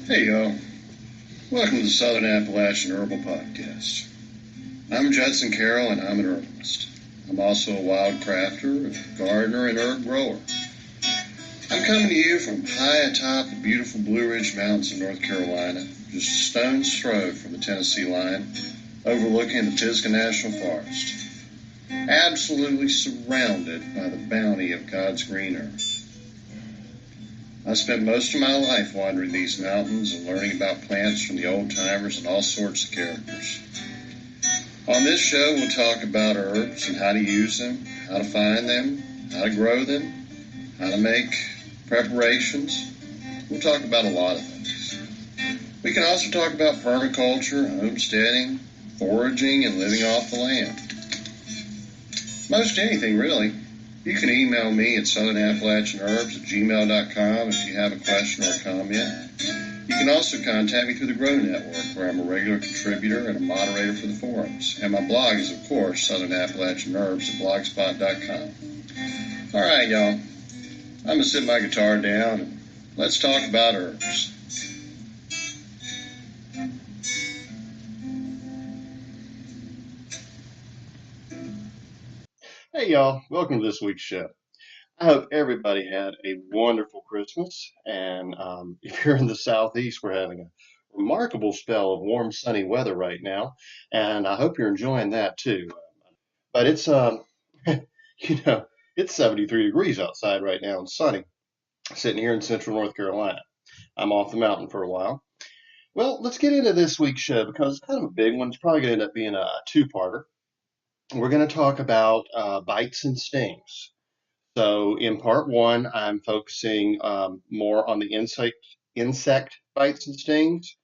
Hey y'all, welcome to the Southern Appalachian Herbal Podcast. I'm Judson Carroll and I'm an herbalist. I'm also a wild crafter, a gardener, and herb grower. I'm coming to you from high atop the beautiful Blue Ridge Mountains of North Carolina, just a stone's throw from the Tennessee line, overlooking the Pisgah National Forest. Absolutely surrounded by the bounty of God's green earth. I spent most of my life wandering these mountains and learning about plants from the old timers and all sorts of characters. On this show, we'll talk about herbs and how to use them, how to find them, how to grow them, how to make preparations. We'll talk about a lot of things. We can also talk about permaculture, homesteading, foraging, and living off the land. Most anything, really. You can email me at southernappalachianherbs@gmail.com if you have a question or a comment. You can also contact me through the Grow Network, where I'm a regular contributor and a moderator for the forums. And my blog is, of course, southernappalachianherbs@blogspot.com. All right, y'all. I'm going to sit my guitar down and let's talk about herbs. Hey, y'all. Welcome to this week's show. I hope everybody had a wonderful Christmas. And if you're in the Southeast, we're having a remarkable spell of warm, sunny weather right now. And I hope you're enjoying that too. But it's, it's 73 degrees outside right now and sunny, sitting here in central North Carolina. I'm off the mountain for a while. Well, let's get into this week's show because it's kind of a big one. It's probably going to end up being a two-parter. We're going to talk about bites and stings. So in part one, I'm focusing more on the insect bites and stings.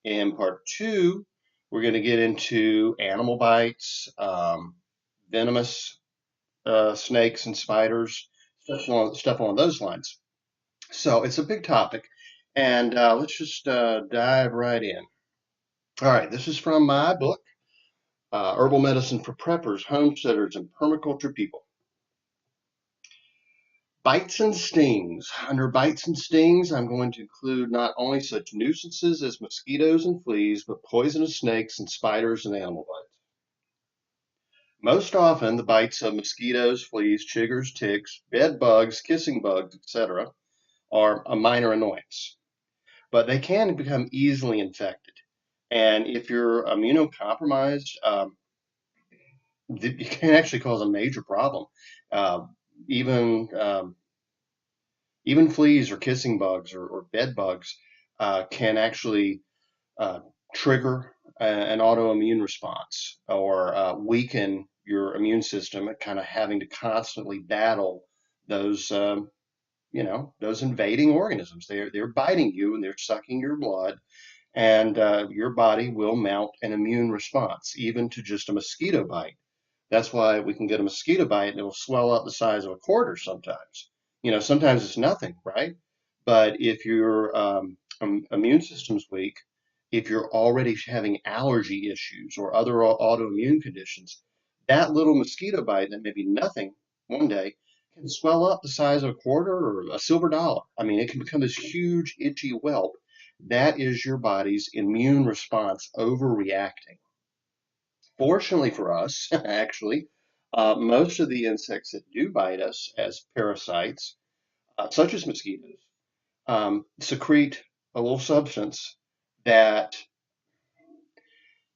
In part two, we're going to get into animal bites, venomous snakes and spiders, stuff along those lines. So it's a big topic, and let's just dive right in. All right, this is from my book, Herbal Medicine for Preppers, Homesteaders, and Permaculture People. Bites and stings. Under bites and stings, I'm going to include not only such nuisances as mosquitoes and fleas, but poisonous snakes and spiders and animal bites. Most often, the bites of mosquitoes, fleas, chiggers, ticks, bed bugs, kissing bugs, etc., are a minor annoyance, but they can become easily infected. And if you're immunocompromised, it can actually cause a major problem. Uh, even even fleas or kissing bugs or bed bugs can actually uh, trigger an autoimmune response or weaken your immune system at kind of having to constantly battle those those invading organisms. They're biting you and they're sucking your blood, and your body will mount an immune response even to just a mosquito bite. That's why we can get a mosquito bite and it'll swell up the size of a quarter sometimes. Sometimes it's nothing, right? But if your immune system's weak, if you're already having allergy issues or other autoimmune conditions, that little mosquito bite that may be nothing one day can swell up the size of a quarter or a silver dollar. I mean, it can become this huge, itchy whelp. That is your body's immune response overreacting. Fortunately for us, actually, most of the insects that do bite us as parasites, such as mosquitoes, secrete a little substance that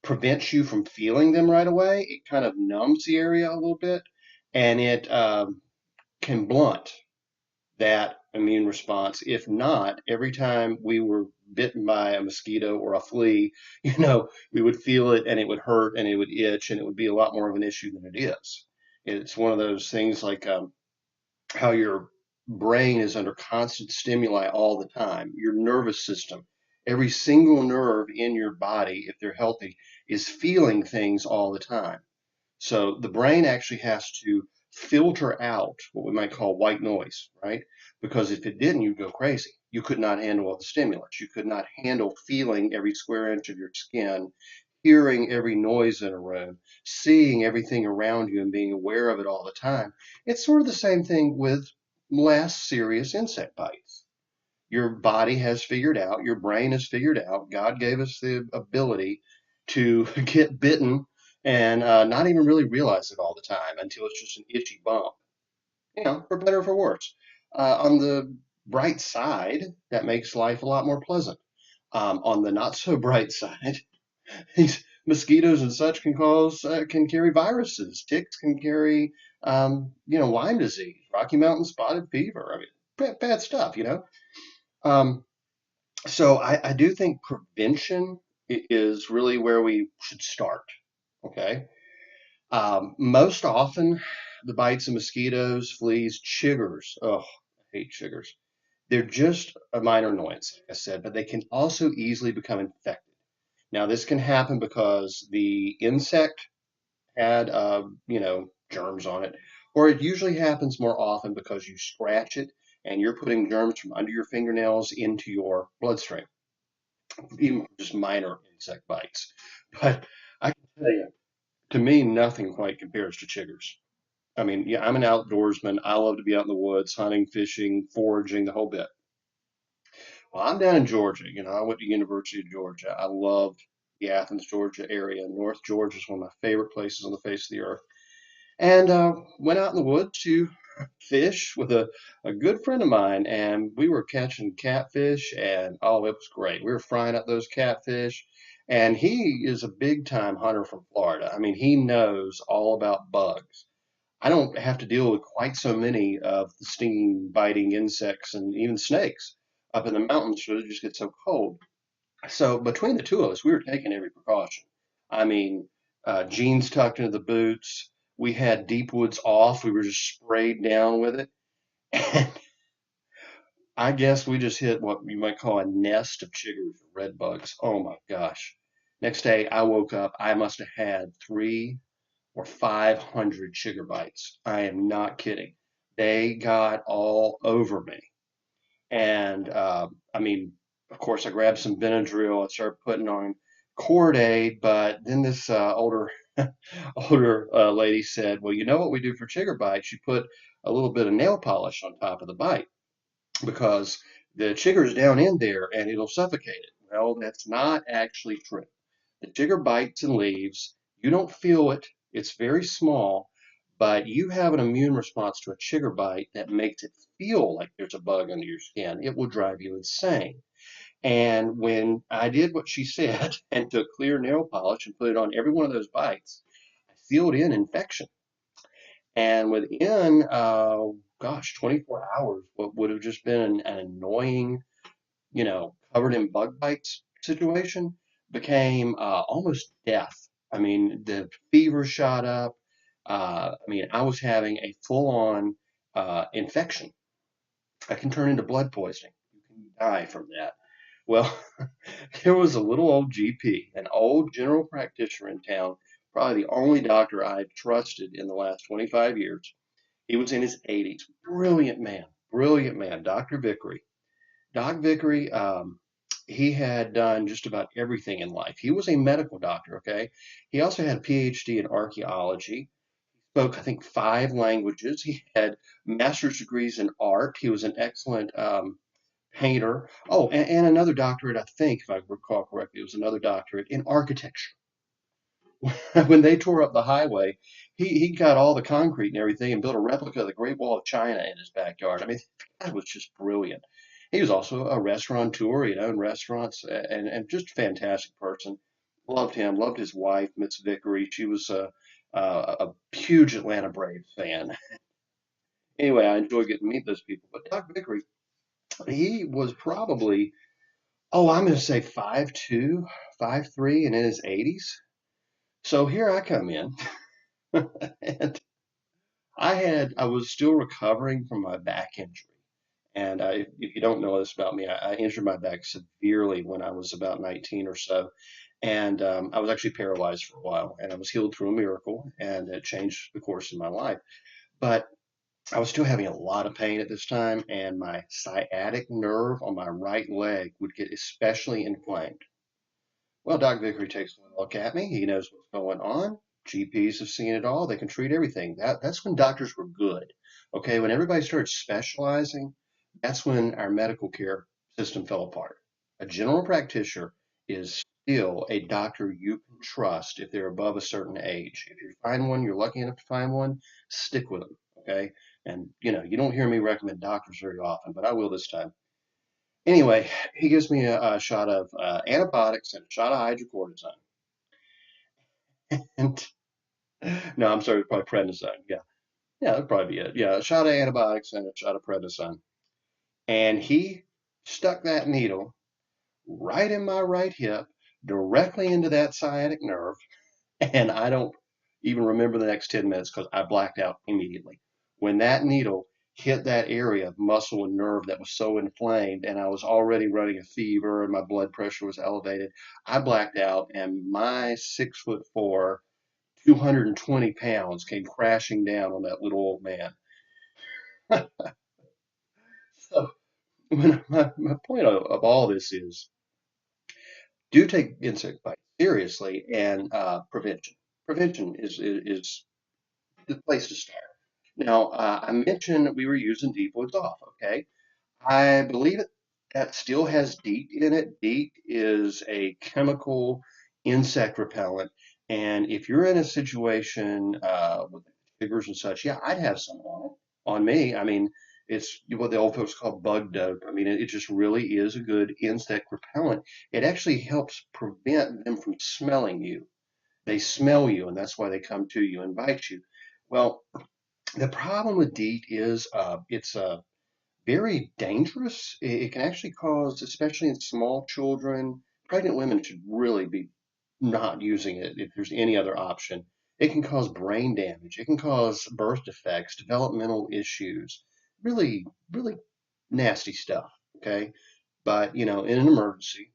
prevents you from feeling them right away. It kind of numbs the area a little bit, and it can blunt that immune response. If not, every time we were bitten by a mosquito or a flea, we would feel it and it would hurt and it would itch and it would be a lot more of an issue than it is. It's one of those things like how your brain is under constant stimuli all the time. Your nervous system, every single nerve in your body, if they're healthy, is feeling things all the time. So the brain actually has to filter out what we might call white noise, right? Because if it didn't, you'd go crazy. You could not handle all the stimulus. You could not handle feeling every square inch of your skin, hearing every noise in a room, seeing everything around you and being aware of it all the time. It's sort of the same thing with less serious insect bites. your body has figured out, your brain has figured out, God gave us the ability to get bitten and not even really realize it all the time until it's just an itchy bump, for better or for worse. On the bright side, that makes life a lot more pleasant. On the not so bright side, these mosquitoes and such can carry viruses. Ticks can carry, Lyme disease, Rocky Mountain spotted fever. I mean, bad stuff. Um, so I do think prevention is really where we should start. Okay. Most often, the bites of mosquitoes, fleas, chiggers. Oh, I hate chiggers. They're just a minor annoyance, like I said, but they can also easily become infected. Now, this can happen because the insect had, germs on it, or it usually happens more often because you scratch it and you're putting germs from under your fingernails into your bloodstream, even just minor insect bites. But I can tell you, to me, nothing quite compares to chiggers. I mean, yeah, I'm an outdoorsman. I love to be out in the woods, hunting, fishing, foraging, the whole bit. Well, I'm down in Georgia. I went to University of Georgia. I loved the Athens, Georgia area. North Georgia is one of my favorite places on the face of the earth. And went out in the woods to fish with a good friend of mine, and we were catching catfish, and oh, it was great. We were frying up those catfish, and he is a big time hunter from Florida. I mean, he knows all about bugs. I don't have to deal with quite so many of the stinging, biting insects and even snakes up in the mountains where it just gets so cold. So between the two of us, we were taking every precaution. I mean, jeans tucked into the boots. We had deep woods off. We were just sprayed down with it. And I guess we just hit what you might call a nest of chiggers or red bugs. Oh my gosh. Next day, I woke up. I must have had 300 or 500 chigger bites. I am not kidding. They got all over me. And I mean, of course, I grabbed some Benadryl. I started putting on Cord-Aid, but then this older lady said, "Well, you know what we do for chigger bites? You put a little bit of nail polish on top of the bite because the chigger's down in there and it'll suffocate it." Well, that's not actually true. The jigger bites and leaves. You don't feel it. It's very small, but you have an immune response to a chigger bite that makes it feel like there's a bug under your skin. It will drive you insane. And when I did what she said and took clear nail polish and put it on every one of those bites, I sealed in infection. And within, gosh, 24 hours, what would have just been an annoying, covered in bug bites situation became almost death. I mean, the fever shot up. I mean, I was having a full-on infection. I can turn into blood poisoning. You can die from that. Well, there was a little old GP, an old general practitioner in town, probably the only doctor I've trusted in the last 25 years. He was in his 80s. Brilliant man, Dr. Vickery. Doc Vickery, he had done just about everything in life. He was a medical doctor, okay? He also had a PhD in archaeology, spoke, I think, 5 languages. He had master's degrees in art. He was an excellent painter. Oh, and another doctorate, I think, if I recall correctly, it was another doctorate in architecture. When they tore up the highway, he got all the concrete and everything and built a replica of the Great Wall of China in his backyard. I mean, that was just brilliant. He was also a restaurateur, owned restaurants, and just a fantastic person. Loved him, loved his wife, Miss Vickery. She was a huge Atlanta Braves fan. Anyway, I enjoy getting to meet those people. But Doc Vickery, he was probably, oh, I'm going to say 5'2", 5'3", and in his 80s. So here I come in. And I was still recovering from my back injury. And if you don't know this about me, I injured my back severely when I was about 19 or so. And I was actually paralyzed for a while, and I was healed through a miracle, and it changed the course of my life. But I was still having a lot of pain at this time, and my sciatic nerve on my right leg would get especially inflamed. Well, Doc Vickery takes one look at me. He knows what's going on. GPs have seen it all. They can treat everything. That's when doctors were good. Okay, when everybody started specializing, that's when our medical care system fell apart. A general practitioner is still a doctor you can trust if they're above a certain age. If you find one, you're lucky enough to find one, stick with them. Okay. And you don't hear me recommend doctors very often, but I will this time. Anyway, he gives me a shot of antibiotics and a shot of hydrocortisone. And no, I'm sorry, probably prednisone. Yeah. Yeah, that'd probably be it. Yeah, a shot of antibiotics and a shot of prednisone. And he stuck that needle right in my right hip, directly into that sciatic nerve. And I don't even remember the next 10 minutes because I blacked out immediately. When that needle hit that area of muscle and nerve that was so inflamed, and I was already running a fever and my blood pressure was elevated, I blacked out, and my 6'4", 220 pounds came crashing down on that little old man. So my point of all this is do take insect bites seriously, and prevention. Prevention is the place to start. Now, I mentioned that we were using deep woods off, okay? I believe it that still has DEET in it. DEET is a chemical insect repellent, and if you're in a situation with chiggers and such, yeah, I'd have some on me. I mean, it's what the old folks call bug dope. I mean, it just really is a good insect repellent. It actually helps prevent them from smelling you. They smell you, and that's why they come to you and bite you. Well, the problem with DEET is it's very dangerous. It can actually cause, especially in small children, pregnant women should really be not using it if there's any other option. It can cause brain damage. It can cause birth defects, developmental issues, really, really nasty stuff. Okay. But, in an emergency,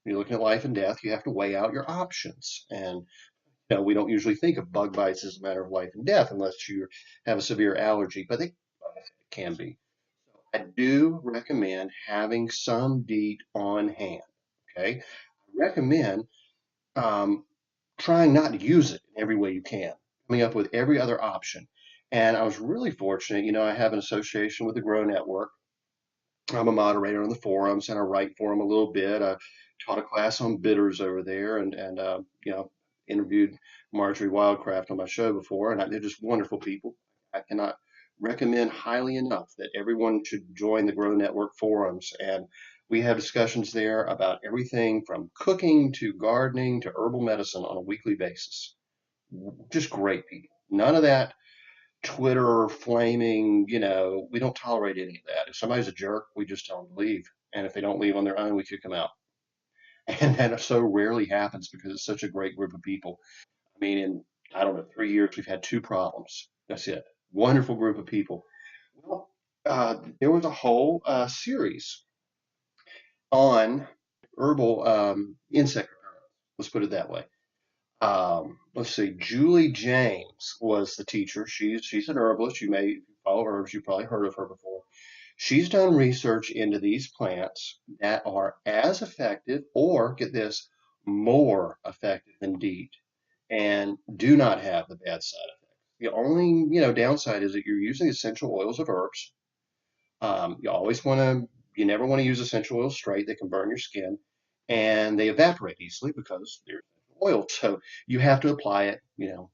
you're looking at life and death, you have to weigh out your options. And, we don't usually think of bug bites as a matter of life and death unless you have a severe allergy, but they can be. I do recommend having some DEET on hand. Okay. I recommend um, trying not to use it in every way you can, coming up with every other option. And I was really fortunate, I have an association with the Grow Network. I'm a moderator on the forums and I write for them a little bit. I taught a class on bitters over there and interviewed Marjorie Wildcraft on my show before, and they're just wonderful people. I cannot recommend highly enough that everyone should join the Grow Network forums. And we have discussions there about everything from cooking to gardening to herbal medicine on a weekly basis. Just great people. None of that Twitter flaming, we don't tolerate any of that. If somebody's a jerk, we just tell them to leave. And if they don't leave on their own, we kick them out. And that so rarely happens because it's such a great group of people. I mean, in, I don't know, 3 years, we've had two problems. That's it. Wonderful group of people. Well, there was a whole series on herbal insect repellent. Let's put it that way. Let's see, Julie James was the teacher. She's an herbalist. You may follow herbs. You've probably heard of her before. She's done research into these plants that are as effective, or get this, more effective than DEET, and do not have the bad side effects. The only downside is that you're using essential oils of herbs. You always want to, you never want to use essential oils straight. They can burn your skin and they evaporate easily because they're oil. So you have to apply it,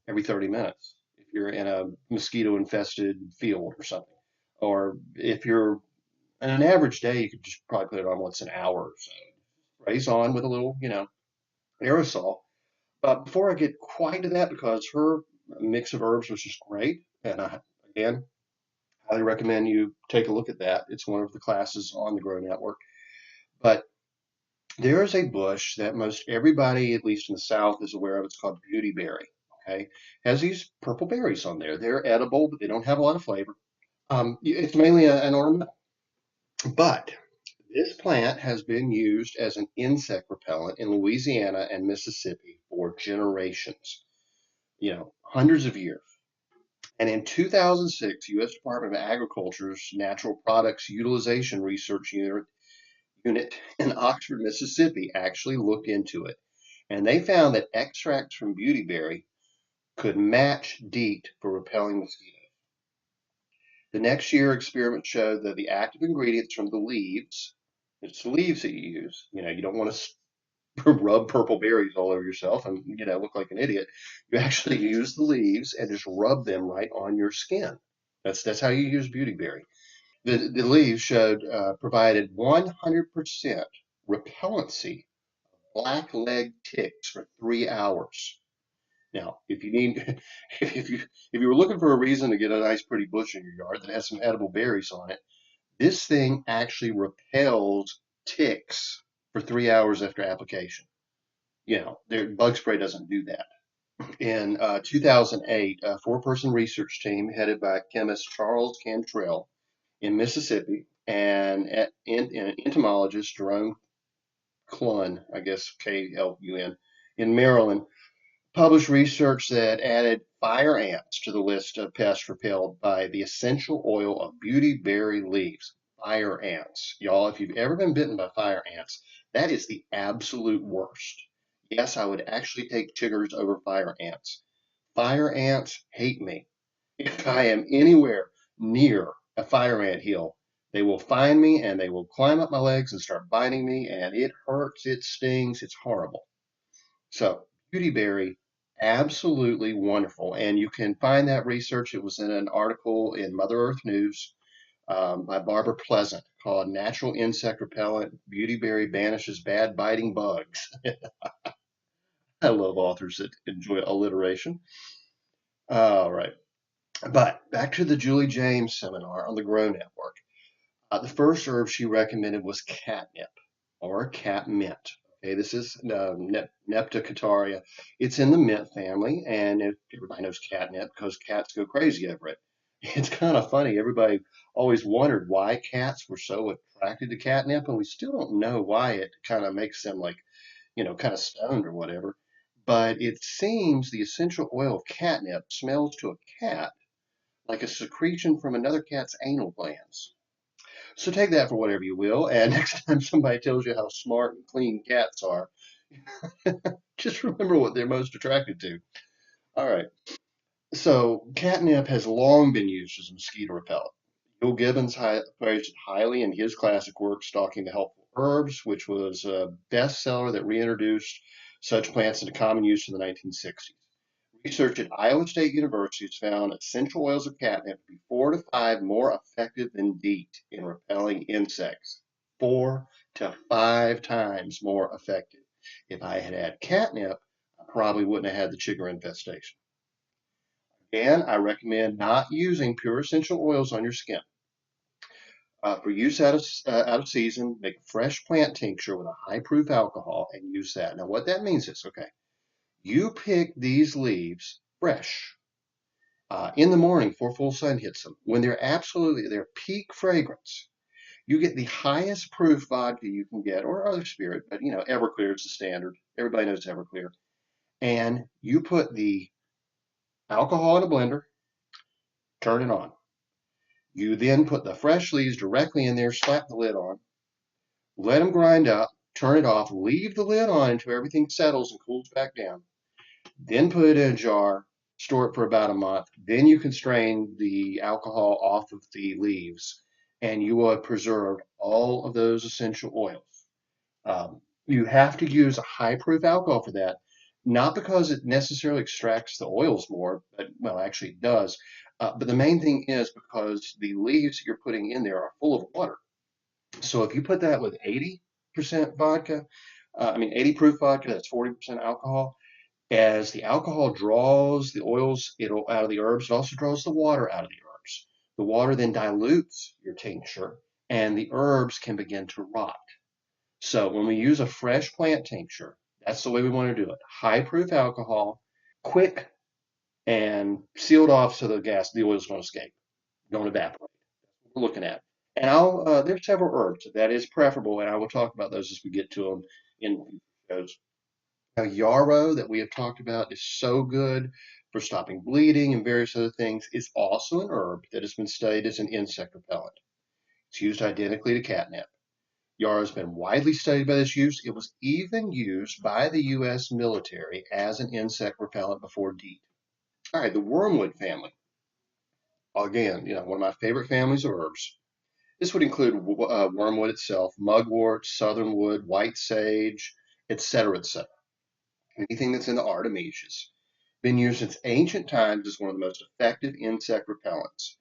every 30 minutes if you're in a mosquito infested field or something. Or if you're in an average day, you could just probably put it on once an hour or so. Sprays on with a little, aerosol. But before I get quite to that, because her mix of herbs was just great, and again, highly recommend you take a look at that. It's one of the classes on the Grow Network. But there is a bush that most everybody, at least in the South, is aware of. It's called beautyberry. Okay, has these purple berries on there. They're edible, but they don't have a lot of flavor. It's mainly an ornamental. But this plant has been used as an insect repellent in Louisiana and Mississippi for generations, hundreds of years. And in 2006, U.S. Department of Agriculture's Natural Products Utilization Research Unit in Oxford, Mississippi, actually looked into it. And they found that extracts from beautyberry could match DEET for repelling mosquitoes. The next year, experiments showed that the active ingredients from the leaves It's the leaves that you use. You don't want to rub purple berries all over yourself and look like an idiot. You actually use the leaves and just rub them right on your skin. That's how you use beauty berry. The leaves showed provided 100% repellency black leg ticks for 3 hours. Now, if you need, if you were looking for a reason to get a nice pretty bush in your yard that has some edible berries on it, this thing actually repels ticks for 3 hours after application. Their bug spray doesn't do that. In 2008, a four-person research team headed by chemist Charles Cantrell in Mississippi and entomologist Jerome Clun, I guess Klun, in Maryland, published research that added fire ants to the list of pests repelled by the essential oil of beauty berry leaves. Fire ants. Y'all, if you've ever been bitten by fire ants, that is the absolute worst. Yes, I would actually take chiggers over fire ants. Fire ants hate me. If I am anywhere near a fire ant hill, they will find me and they will climb up my legs and start biting me, and it hurts, it stings, it's horrible. So, Beautyberry, absolutely wonderful. And you can find that research. It was in an article in Mother Earth News by Barbara Pleasant called Natural Insect Repellent Beautyberry Banishes Bad Biting Bugs. I love authors that enjoy alliteration. All right. But back to the Julie James seminar on the Grow Network. The first herb she recommended was catnip or catmint. Okay, this is Nepticataria. It's in the mint family, and everybody knows catnip because cats go crazy over it. It's kind of funny. Everybody always wondered why cats were so attracted to catnip, and we still don't know why it kind of makes them like, kind of stoned or whatever. But it seems the essential oil of catnip smells to a cat like a secretion from another cat's anal glands. So take that for whatever you will. And next time somebody tells you how smart and clean cats are, just remember what they're most attracted to. All right. So catnip has long been used as a mosquito repellent. Bill Gibbons praised it highly in his classic work, Stalking the Helpful Herbs, which was a bestseller that reintroduced such plants into common use in the 1960s. Research at Iowa State University has found essential oils of catnip to be 4 to 5 more effective than DEET in repelling insects. 4 to 5 times more effective. If I had had catnip, I probably wouldn't have had the chigger infestation. Again, I recommend not using pure essential oils on your skin. For use out of season, make a fresh plant tincture with a high proof alcohol and use that. Now, what that means is, okay, you pick these leaves fresh in the morning before full sun hits them, when they're absolutely their peak fragrance. You get the highest proof vodka you can get, or other spirit, but Everclear is the standard. Everybody knows Everclear. And you put the alcohol in a blender, turn it on. You then put the fresh leaves directly in there, slap the lid on, let them grind up, turn it off, leave the lid on until everything settles and cools back down. Then put it in a jar, store it for about a month. Then you can strain the alcohol off of the leaves, and you will have preserved all of those essential oils. You have to use a high proof alcohol for that, not because it necessarily extracts the oils more, but well, actually it does. But the main thing is because the leaves that you're putting in there are full of water. So if you put that with 80% vodka, 80 proof vodka, that's 40% alcohol. As the alcohol draws the oils out of the herbs, it also draws the water out of the herbs. The water then dilutes your tincture, and the herbs can begin to rot. So when we use a fresh plant tincture, that's the way we want to do it. High proof alcohol, quick and sealed off so the oils don't escape, don't evaporate. That's what we're looking at. And there's several herbs that is preferable, and I will talk about those as we get to them in future shows. Now, yarrow that we have talked about is so good for stopping bleeding and various other things. It's also an herb that has been studied as an insect repellent. It's used identically to catnip. Yarrow has been widely studied by this use. It was even used by the U.S. military as an insect repellent before DEET. All right, the wormwood family. Again, one of my favorite families of herbs. This would include wormwood itself, mugwort, southernwood, white sage, etc., etc. Anything that's in the artemisias. Been used since ancient times as one of the most effective insect repellents.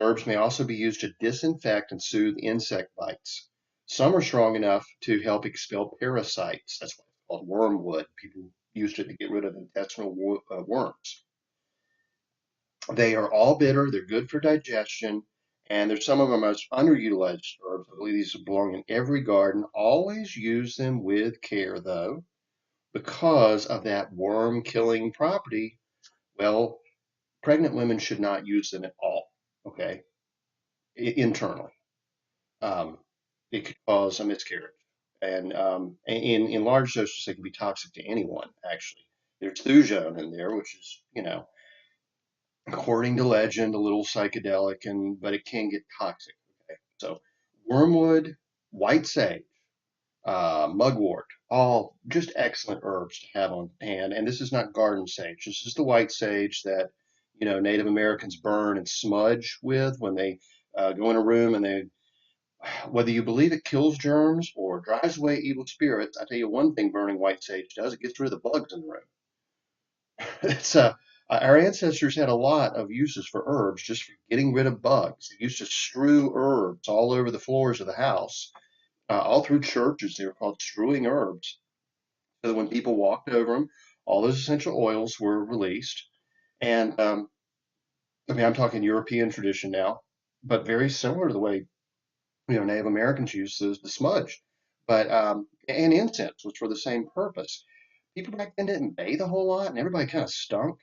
Herbs may also be used to disinfect and soothe insect bites. Some are strong enough to help expel parasites. That's why it's called wormwood. People used it to get rid of intestinal worms. They are all bitter, they're good for digestion, and they're some of our most underutilized herbs. I believe these belong in every garden. Always use them with care, though, because of that worm killing property. Well, pregnant women should not use them at all, okay, internally. Um, it could cause a miscarriage. And in large doses, they can be toxic to anyone, actually. There's thujone in there, which is, according to legend, a little psychedelic, but it can get toxic. Okay, so wormwood, white sage, mugwort, all just excellent herbs to have on hand. And this is not garden sage. This is the white sage that Native Americans burn and smudge with when they go in a room and they, whether you believe it kills germs or drives away evil spirits. I tell you one thing: burning white sage does, it gets rid of the bugs in the room. It's our ancestors had a lot of uses for herbs just for getting rid of bugs. They used to strew herbs all over the floors of the house, all through churches. They were called strewing herbs. So that when people walked over them, all those essential oils were released. And I mean, I'm talking European tradition now, but very similar to the way Native Americans used the smudge, but and incense, which were the same purpose. People back then didn't bathe a whole lot, and everybody kind of stunk,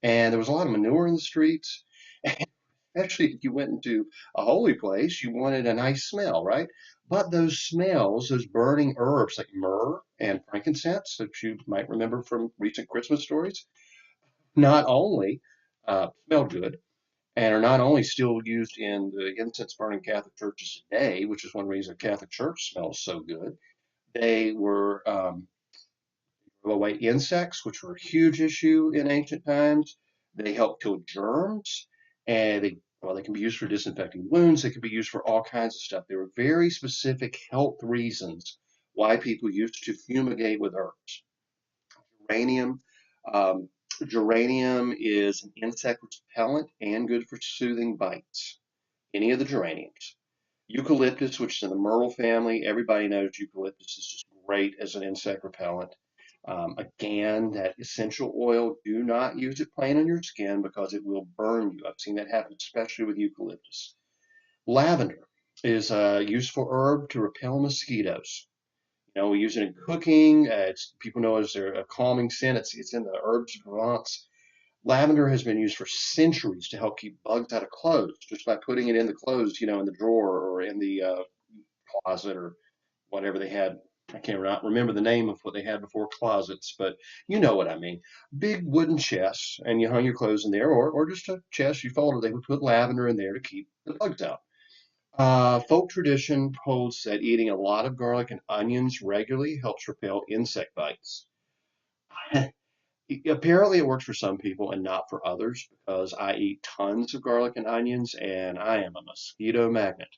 and there was a lot of manure in the streets. Especially if you went into a holy place, you wanted a nice smell, right? But those smells, those burning herbs like myrrh and frankincense that you might remember from recent Christmas stories, not only smell good and are not only still used in the incense burning Catholic churches today, which is one reason the Catholic Church smells so good. They were away insects, which were a huge issue in ancient times. They help kill germs, and they can be used for disinfecting wounds. They can be used for all kinds of stuff. There were very specific health reasons why people used to fumigate with herbs. Geranium, um, geranium is an insect repellent and good for soothing bites. Any of the geraniums. Eucalyptus, which is in the myrtle family, everybody knows eucalyptus is just great as an insect repellent. Again, that essential oil, do not use it plain on your skin because it will burn you. I've seen that happen, especially with eucalyptus. Lavender is a useful herb to repel mosquitoes. We use it in cooking. People know as a calming scent. It's in the herbs of Provence. Lavender has been used for centuries to help keep bugs out of clothes, just by putting it in the clothes, in the drawer or in the closet or whatever they had. I can't remember the name of what they had before closets, but you know what I mean. Big wooden chests, and you hung your clothes in there, or just a chest you folded. They would put lavender in there to keep the bugs out. Folk tradition holds that eating a lot of garlic and onions regularly helps repel insect bites. Apparently, it works for some people and not for others because I eat tons of garlic and onions and I am a mosquito magnet.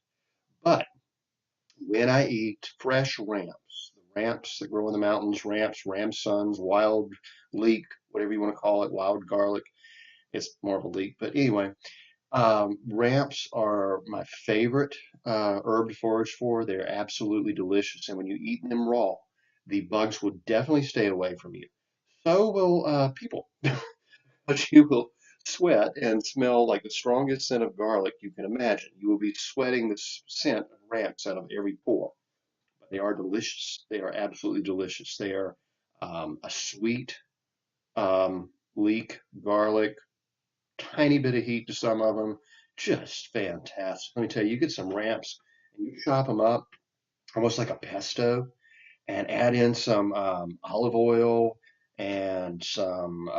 But when I eat fresh ramps, the ramps that grow in the mountains, ramps, ramsons, wild leek, whatever you want to call it, wild garlic, it's more of a leek. But anyway, ramps are my favorite herb to forage for. They're absolutely delicious. And when you eat them raw, the bugs will definitely stay away from you. So will people. But you will sweat and smell like the strongest scent of garlic you can imagine. You will be sweating the scent of ramps out of every pore. But they are delicious. They are absolutely delicious. They are a sweet leek, garlic, tiny bit of heat to some of them. Just fantastic. Let me tell you, you get some ramps and you chop them up almost like a pesto and add in some olive oil and some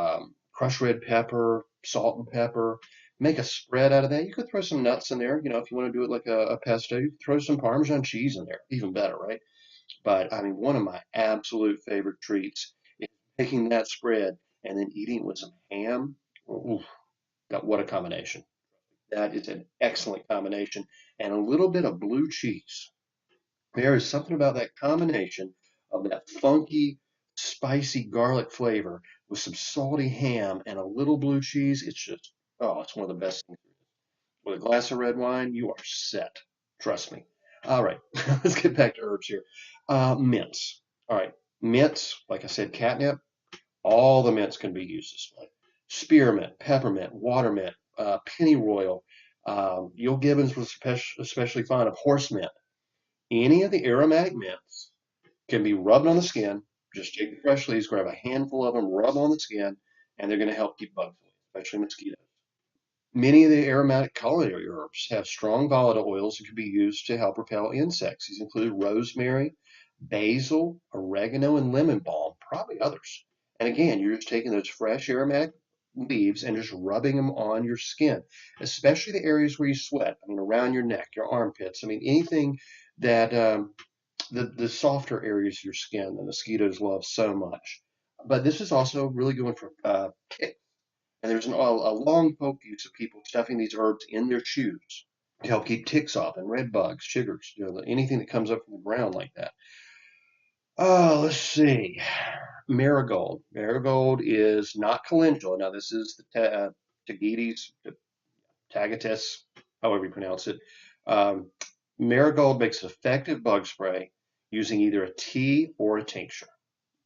crushed red pepper, salt and pepper. Make a spread out of that. You could throw some nuts in there, if you want to do it like a pesto. You could throw some Parmesan cheese in there, even better, right? But I mean, one of my absolute favorite treats is taking that spread and then eating it with some ham. Ooh, what a combination. That is an excellent combination. and a little bit of blue cheese. There is something about that combination of that funky, spicy garlic flavor with some salty ham and a little blue cheese. It's just, oh, it's one of the best things. With a glass of red wine, you are set. Trust me. All right, let's get back to herbs here. Mints. All right, mints, like I said, catnip, all the mints can be used this way. Spearmint, peppermint, watermint, pennyroyal. Yule Gibbons was especially fond of horse mint. Any of the aromatic mints can be rubbed on the skin. Just take the fresh leaves, grab a handful of them, rub on the skin, and they're going to help keep bugs away, especially mosquitoes. Many of the aromatic culinary herbs have strong volatile oils that can be used to help repel insects. These include rosemary, basil, oregano, and lemon balm, probably others. And again, you're just taking those fresh aromatic leaves and just rubbing them on your skin, especially the areas where you sweat. I mean, around your neck, your armpits. I mean, anything that the softer areas of your skin the mosquitoes love so much. But this is also really good one for ticks. And there's a long folk use of people stuffing these herbs in their shoes to help keep ticks off and red bugs, chiggers, anything that comes up from the ground like that. Oh, let's see. Marigold. Marigold is not calendula. Now, this is the Tagetes, Tagates, however you pronounce it. Um, Marigold makes effective bug spray using either a tea or a tincture.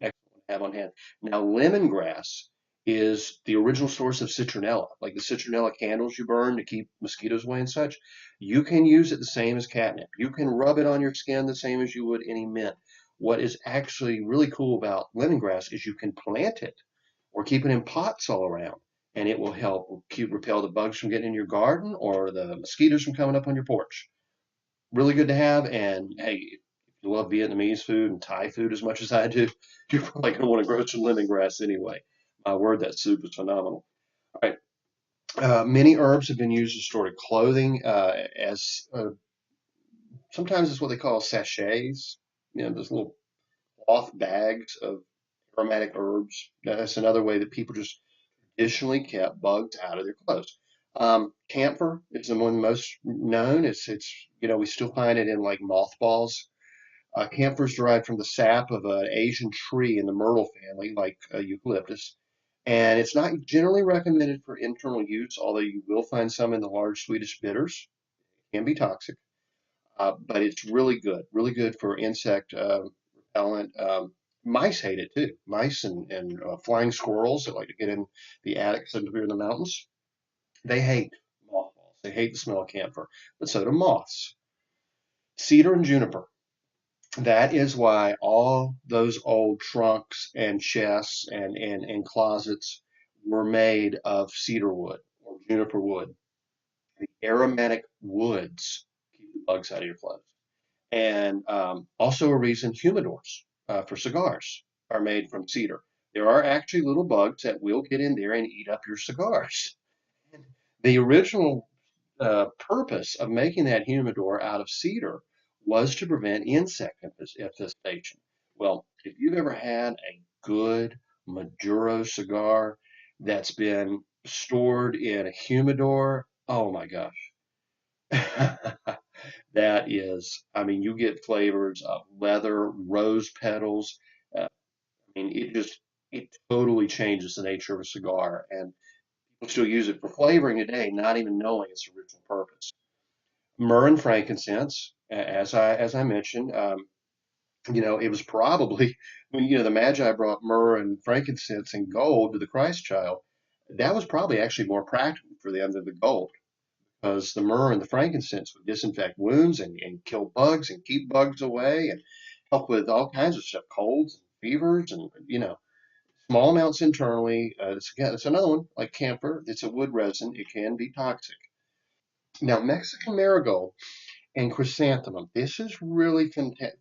Excellent to have on hand. Now, lemongrass is the original source of citronella, like the citronella candles you burn to keep mosquitoes away and such. You can use it the same as catnip. You can rub it on your skin the same as you would any mint. What is actually really cool about lemongrass is you can plant it or keep it in pots all around, and it will help keep repel the bugs from getting in your garden or the mosquitoes from coming up on your porch. Really good to have. And hey, if you love Vietnamese food and Thai food as much as I do, you're probably going to want to grow some lemongrass anyway. My word, that soup is phenomenal. All right. Many herbs have been used as stored clothing, as sometimes it's what they call sachets. Those little cloth bags of aromatic herbs. That's another way that people just traditionally kept bugs out of their clothes. Camphor is the one most known. We still find it in like mothballs. Camphor is derived from the sap of an Asian tree in the myrtle family, like eucalyptus. And it's not generally recommended for internal use, although you will find some in the large Swedish bitters. It can be toxic, but it's really good for insect repellent. Mice hate it too. Mice and flying squirrels that like to get in the attics and up here in the mountains. They hate mothballs. They hate the smell of camphor, but so do moths. Cedar and juniper. That is why all those old trunks and chests and closets were made of cedar wood or juniper wood. The aromatic woods keep the bugs out of your clothes. And also a reason humidors for cigars are made from cedar. There are actually little bugs that will get in there and eat up your cigars. The original purpose of making that humidor out of cedar was to prevent insect infestation. Well, if you've ever had a good Maduro cigar that's been stored in a humidor, oh my gosh. That is, I mean, you get flavors of leather, rose petals. I mean, it totally changes the nature of a cigar. And people still use it for flavoring today, not even knowing its original purpose. Myrrh and frankincense, as I mentioned, it was probably when the Magi brought myrrh and frankincense and gold to the Christ child. That was probably actually more practical for them than the gold, because the myrrh and the frankincense would disinfect wounds and kill bugs and keep bugs away and help with all kinds of stuff, colds, and fevers, and small amounts internally. It's another one like camphor. It's a wood resin. It can be toxic. Now, Mexican marigold and chrysanthemum. This is really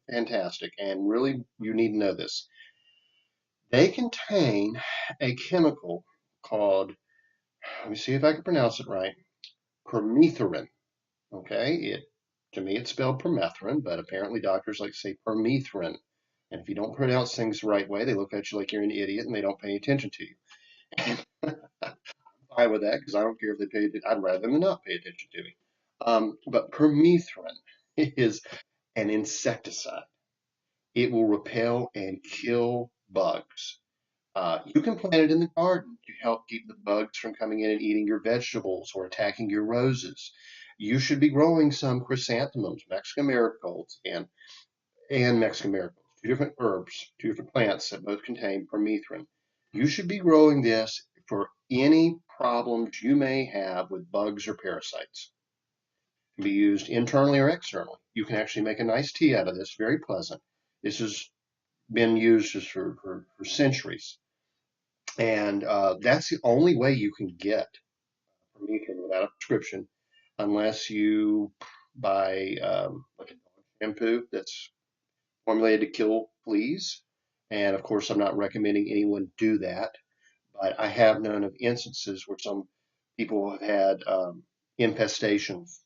fantastic, and really you need to know this. They contain a chemical called, let me see if I can pronounce it right, permethrin. Okay, to me it's spelled permethrin, but apparently doctors like to say permethrin. And if you don't pronounce things the right way, they look at you like you're an idiot and they don't pay attention to you. I'm fine with that because I don't care if they pay attention. I'd rather them not pay attention to me. But permethrin is an insecticide. It will repel and kill bugs. You can plant it in the garden to help keep the bugs from coming in and eating your vegetables or attacking your roses. You should be growing some chrysanthemums, Mexican marigolds, and Mexican marigolds, two different herbs, two different plants that both contain permethrin. You should be growing this for any problems you may have with bugs or parasites. It can be used internally or externally. You can actually make a nice tea out of this, very pleasant. This has been used just for centuries. And that's the only way you can get permethrin without a prescription, unless you buy like a dog shampoo that's formulated to kill fleas. And of course, I'm not recommending anyone do that, but I have known of instances where some people have had infestations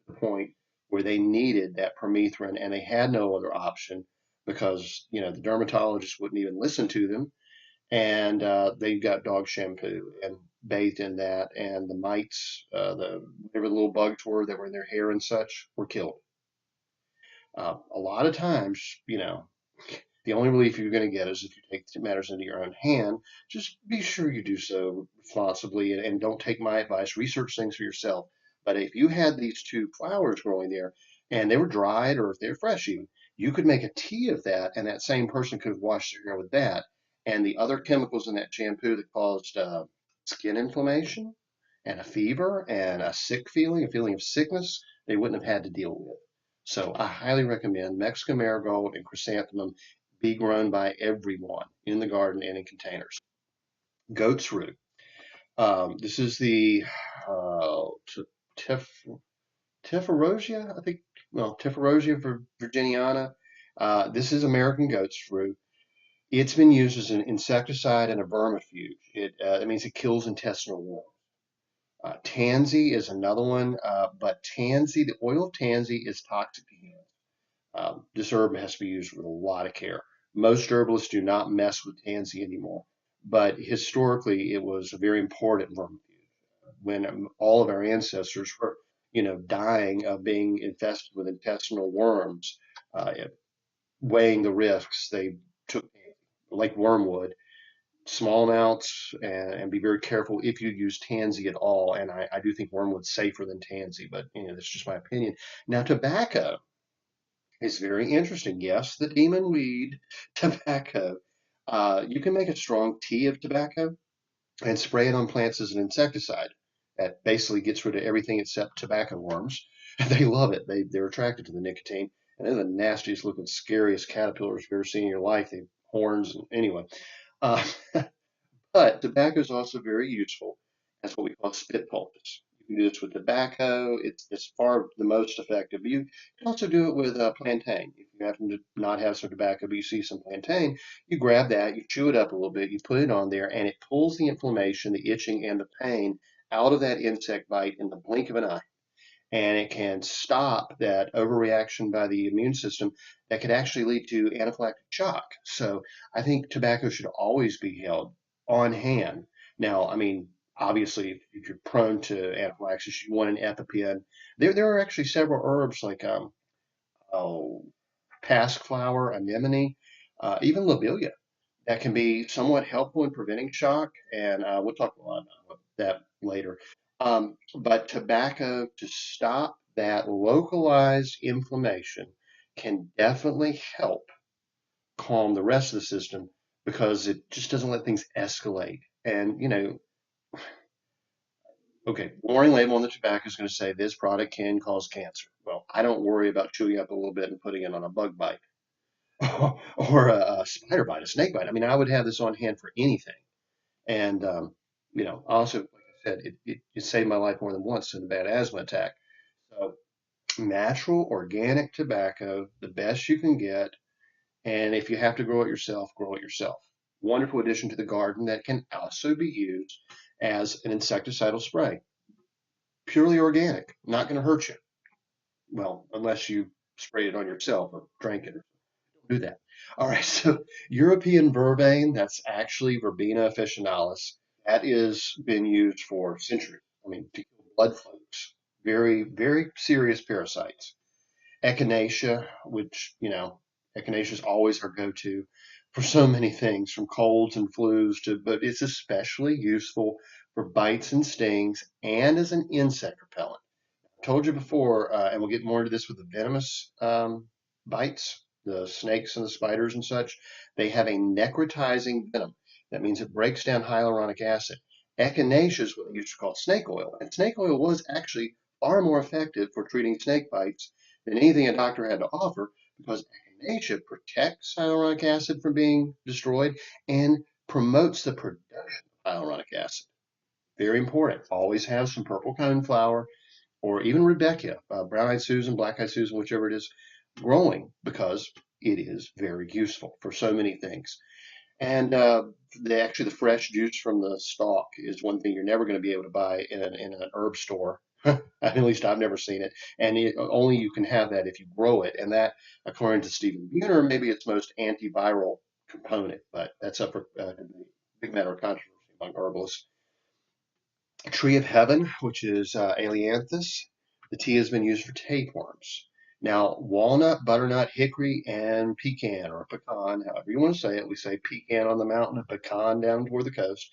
to the point where they needed that permethrin and they had no other option because the dermatologist wouldn't even listen to them, and they got dog shampoo and bathed in that, and the mites, the whatever the little bugs were that were in their hair and such, were killed. A lot of times, the only relief you're going to get is if you take matters into your own hand. Just be sure you do so responsibly, and don't take my advice. Research things for yourself. But if you had these two flowers growing there and they were dried or if they're fresh even, you could make a tea of that, and that same person could have washed their hair with that. And the other chemicals in that shampoo that caused skin inflammation and a fever and a feeling of sickness, they wouldn't have had to deal with. So I highly recommend Mexican marigold and chrysanthemum be grown by everyone in the garden and in containers. Goat's root. This is the uh, tef, teferosia, I think. Well, Teferosia virginiana. This is American goat's root. It's been used as an insecticide and a vermifuge. That means it kills intestinal worms. Tansy is another one, but tansy, the oil of tansy is toxic to humans. This herb has to be used with a lot of care. Most herbalists do not mess with tansy anymore, but historically it was a very important vermifuge. When all of our ancestors were, dying of being infested with intestinal worms, weighing the risks, they took like wormwood, small amounts, and be very careful if you use tansy at all. And I do think wormwood's safer than tansy, but that's just my opinion. Now, tobacco. It's very interesting. Yes, the demon weed, tobacco. You can make a strong tea of tobacco and spray it on plants as an insecticide. That basically gets rid of everything except tobacco worms. They love it. They're attracted to the nicotine. And they're the nastiest looking, scariest caterpillars you've ever seen in your life. They have horns. And anyway, uh, but tobacco is also very useful as what we call spit poultice. You can do this with tobacco. It's far the most effective. You can also do it with plantain. If you happen to not have some tobacco, but you see some plantain, you grab that, you chew it up a little bit, you put it on there, and it pulls the inflammation, the itching, and the pain out of that insect bite in the blink of an eye, and it can stop that overreaction by the immune system that could actually lead to anaphylactic shock. So I think tobacco should always be held on hand. Now, I mean, obviously, if you're prone to anaphylaxis, you want an EpiPen. There are actually several herbs like oh, pasque flower, anemone, even lobelia that can be somewhat helpful in preventing shock, and we'll talk a lot about that later. But tobacco to stop that localized inflammation can definitely help calm the rest of the system because it just doesn't let things escalate. And, okay, warning label on the tobacco is going to say this product can cause cancer. Well, I don't worry about chewing up a little bit and putting it on a bug bite or a spider bite, a snake bite. I mean, I would have this on hand for anything. And, also, like I said, it saved my life more than once in a bad asthma attack. So, natural, organic tobacco, the best you can get. And if you have to grow it yourself, grow it yourself. Wonderful addition to the garden that can also be used as an insecticidal spray. Purely organic, not going to hurt you. Well, unless you sprayed it on yourself or drank it. Do that. All right, so European vervain, that's actually Verbena officinalis. That is been used for centuries. I mean, to kill blood flukes. very, very serious parasites. Echinacea, which, echinacea is always our go-to for so many things, from colds and flus to, but it's especially useful for bites and stings and as an insect repellent. Told you before, and we'll get more into this with the venomous bites, the snakes and the spiders and such. They have a necrotizing venom. That means it breaks down hyaluronic acid. Echinacea is what they used to call snake oil, and snake oil was actually far more effective for treating snake bites than anything a doctor had to offer because echinacea protects hyaluronic acid from being destroyed and promotes the production of hyaluronic acid. Very important. Always have some purple coneflower or even Rebecca, brown-eyed Susan, black-eyed Susan, whichever it is, growing because it is very useful for so many things. And the fresh juice from the stalk is one thing you're never going to be able to buy in an herb store. At least I've never seen it. And only you can have that if you grow it. And that, according to Stephen Buhner, maybe its most antiviral component. But that's up for big matter of controversy among herbalists. Tree of Heaven, which is Ailanthus. The tea has been used for tapeworms. Now, walnut, butternut, hickory, and pecan, or pecan, however you want to say it. We say pecan on the mountain, and pecan down toward the coast.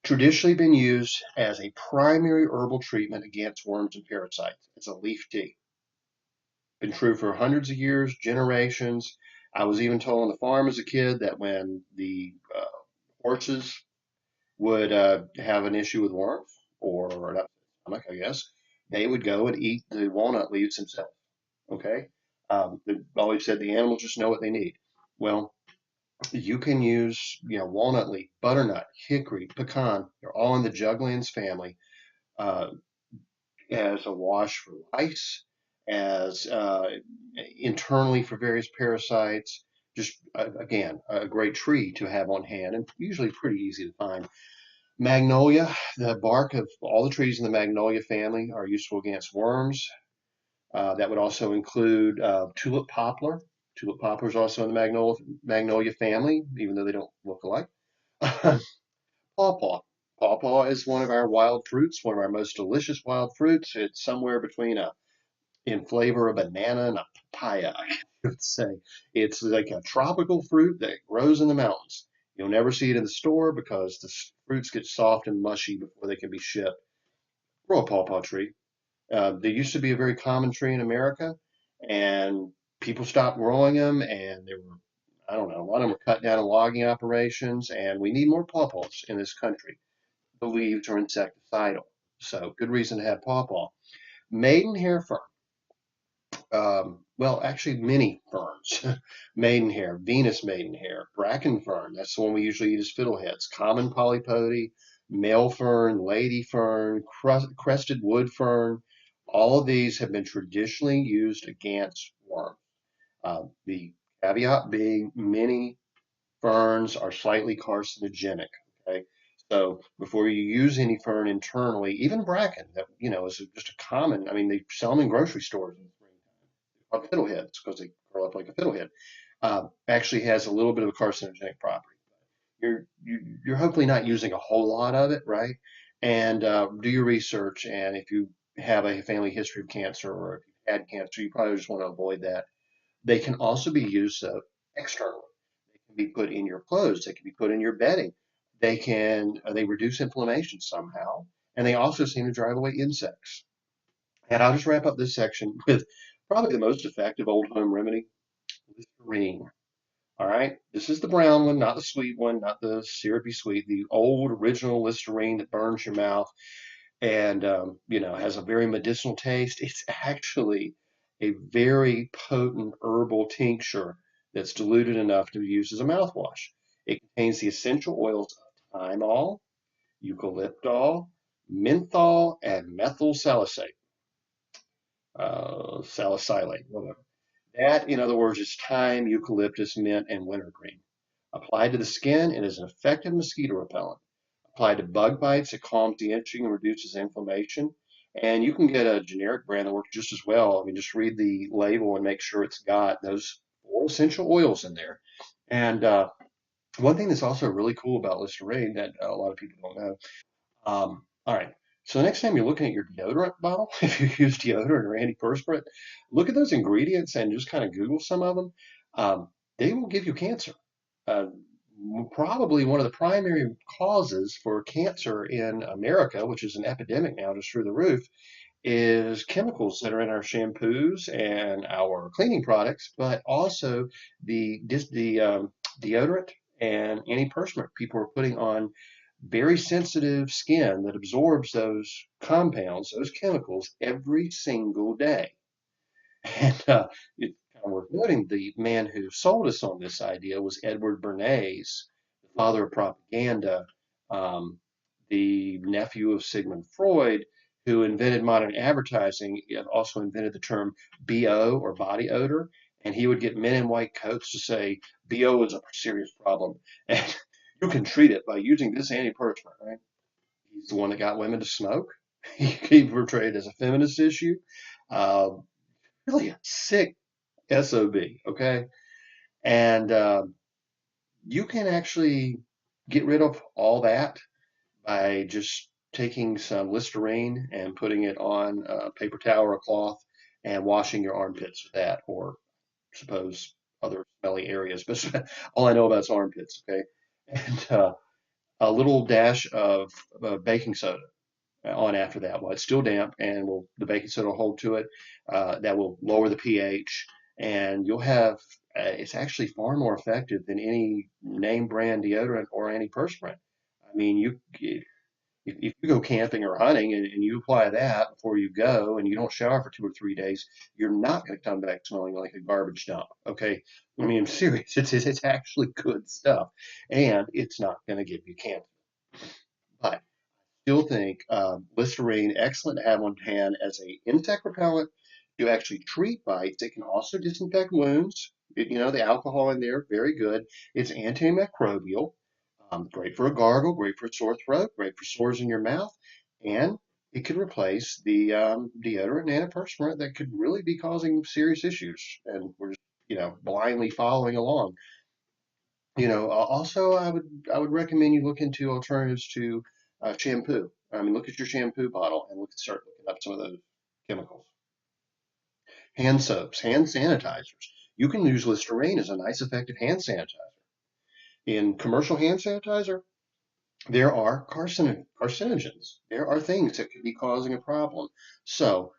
Traditionally been used as a primary herbal treatment against worms and parasites. It's a leaf tea. Been true for hundreds of years, generations. I was even told on the farm as a kid that when the horses would have an issue with worms or an stomach, I guess, they would go and eat the walnut leaves themselves. Okay. They always said the animals just know what they need. Well, you can use, walnut leaf, butternut, hickory, pecan. They're all in the juglans family uh, as a wash for lice, as internally for various parasites. Just again, a great tree to have on hand and usually pretty easy to find. Magnolia, the bark of all the trees in the magnolia family are useful against worms. That would also include tulip poplar. Tulip poplar is also in the magnolia family, even though they don't look alike. Pawpaw. Pawpaw is one of our wild fruits, one of our most delicious wild fruits. It's somewhere between in flavor, a banana and a papaya, I would say. It's like a tropical fruit that grows in the mountains. You'll never see it in the store because the fruits get soft and mushy before they can be shipped. Grow a pawpaw tree. They used to be a very common tree in America, and people stopped growing them, and there were, I don't know, a lot of them were cut down in logging operations, and we need more pawpaws in this country. The leaves are insecticidal, so good reason to have pawpaw. Maidenhair fern. Well, actually, many ferns. Maidenhair, Venus maidenhair, bracken fern. That's the one we usually eat as fiddleheads. Common polypody, male fern, lady fern, crested wood fern. All of these have been traditionally used against worms. The caveat being many ferns are slightly carcinogenic. Okay, so before you use any fern internally, even bracken, that is just a common. I mean, they sell them in grocery stores in the springtime. Are fiddleheads because they curl up like a fiddlehead. Actually has a little bit of a carcinogenic property. You're hopefully not using a whole lot of it, right? And do your research. And if you have a family history of cancer or if you've had cancer, you probably just want to avoid that. They can also be used externally. They can be put in your clothes. They can be put in your bedding. They reduce inflammation somehow, and they also seem to drive away insects. And I'll just wrap up this section with probably the most effective old home remedy, Listerine. All right, this is the brown one, not the sweet one, not the syrupy sweet, the old original Listerine that burns your mouth and has a very medicinal taste. It's actually a very potent herbal tincture that's diluted enough to be used as a mouthwash. It contains the essential oils of thymol, eucalyptol, menthol, and methyl salicylate, whatever. That, in other words, is thyme, eucalyptus, mint, and wintergreen. Applied to the skin, it is an effective mosquito repellent. Applied to bug bites, it calms the itching and reduces inflammation. And you can get a generic brand that works just as well. I mean, just read the label and make sure it's got those four essential oils in there. And one thing that's also really cool about Listerine that a lot of people don't know. All right. So the next time you're looking at your deodorant bottle, if you use deodorant or antiperspirant, look at those ingredients and just kind of Google some of them. Um, they will give you cancer. Uh, Probably one of the primary causes for cancer in America, which is an epidemic now just through the roof, is chemicals that are in our shampoos and our cleaning products, but also the deodorant and antiperspirant people are putting on very sensitive skin that absorbs those compounds, those chemicals, every single day. And it's kind of worth noting the man who sold us on this idea was Edward Bernays, the father of propaganda, um, the nephew of Sigmund Freud, who invented modern advertising. He also invented the term BO or body odor. And he would get men in white coats to say, BO is a serious problem. And you can treat it by using this antiperspirant, right? He's the one that got women to smoke. He portrayed it as a feminist issue. Uh, Really a sick SOB, okay? And you can actually get rid of all that by just taking some Listerine and putting it on a paper towel or a cloth and washing your armpits with that, or suppose other smelly areas. But all I know about is armpits, okay? And a little dash of baking soda on after that. Well, it's still damp, and the baking soda will hold to it. That will lower the pH, and you'll have. It's actually far more effective than any name brand deodorant or antiperspirant. I mean, if you go camping or hunting and you apply that before you go, and you don't shower for 2 or 3 days, you're not going to come back smelling like a garbage dump. Okay, I mean, I'm serious. It's actually good stuff, and it's not going to give you cancer. But still think Listerine excellent to have on hand as a insect repellent to actually treat bites. It can also disinfect wounds. The alcohol in there, very good. It's antimicrobial, great for a gargle, great for a sore throat, great for sores in your mouth, and it could replace the deodorant and antiperspirant that could really be causing serious issues. And we're just, blindly following along. Also, I would recommend you look into alternatives to shampoo. I mean, look at your shampoo bottle and start looking up some of those chemicals. Hand soaps, hand sanitizers. You can use Listerine as a nice, effective hand sanitizer. In commercial hand sanitizer, there are carcinogens. There are things that could be causing a problem. So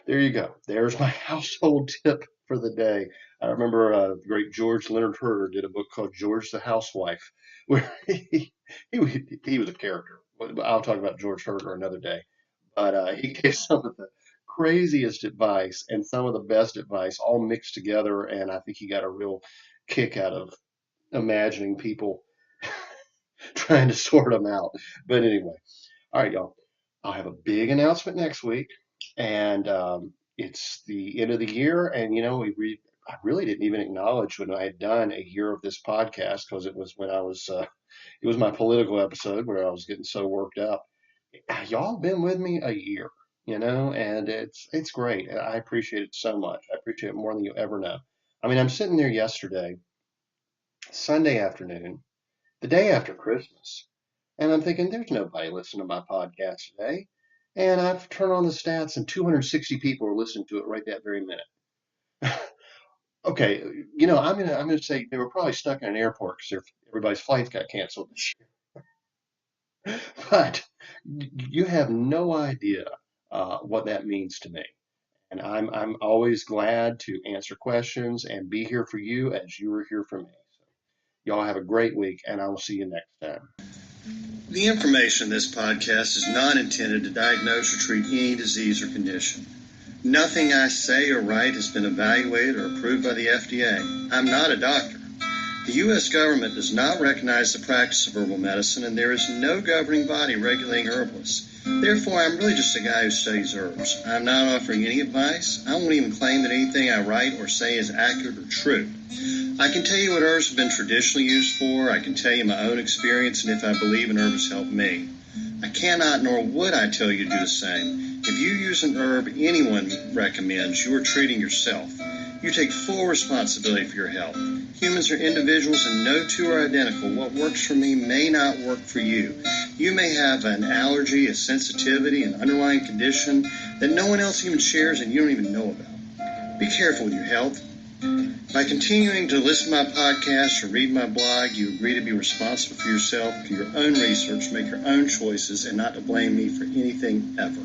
there you go. There's my household tip for the day. I remember the great George Leonard Herder did a book called George the Housewife, where he was a character. I'll talk about George Herder another day. But he gave some of the craziest advice and some of the best advice all mixed together. And I think he got a real kick out of imagining people trying to sort them out. But anyway, all right, y'all. I'll have a big announcement next week, and it's the end of the year. And I really didn't even acknowledge when I had done a year of this podcast because it was when I was it was my political episode where I was getting so worked up. Y'all been with me a year, and it's great. I appreciate it so much. I appreciate it more than you ever know. I mean, I'm sitting there yesterday, Sunday afternoon, the day after Christmas. And I'm thinking, there's nobody listening to my podcast today. And I've turned on the stats, and 260 people are listening to it right that very minute. Okay, I'm gonna say they were probably stuck in an airport because everybody's flights got canceled this year. But you have no idea what that means to me. And I'm always glad to answer questions and be here for you as you were here for me. So y'all have a great week, and I will see you next time. The information in this podcast is not intended to diagnose or treat any disease or condition. Nothing I say or write has been evaluated or approved by the FDA. I'm not a doctor. The U.S. government does not recognize the practice of herbal medicine, and there is no governing body regulating herbalists. Therefore, I'm really just a guy who studies herbs. I'm not offering any advice. I won't even claim that anything I write or say is accurate or true. I can tell you what herbs have been traditionally used for. I can tell you my own experience and if I believe an herb has helped me. I cannot nor would I tell you to do the same. If you use an herb anyone recommends, you are treating yourself. You take full responsibility for your health. Humans are individuals and no two are identical. What works for me may not work for you. You may have an allergy, a sensitivity, an underlying condition that no one else even shares and you don't even know about. Be careful with your health. By continuing to listen to my podcast or read my blog, you agree to be responsible for yourself, do your own research, make your own choices, and not to blame me for anything ever.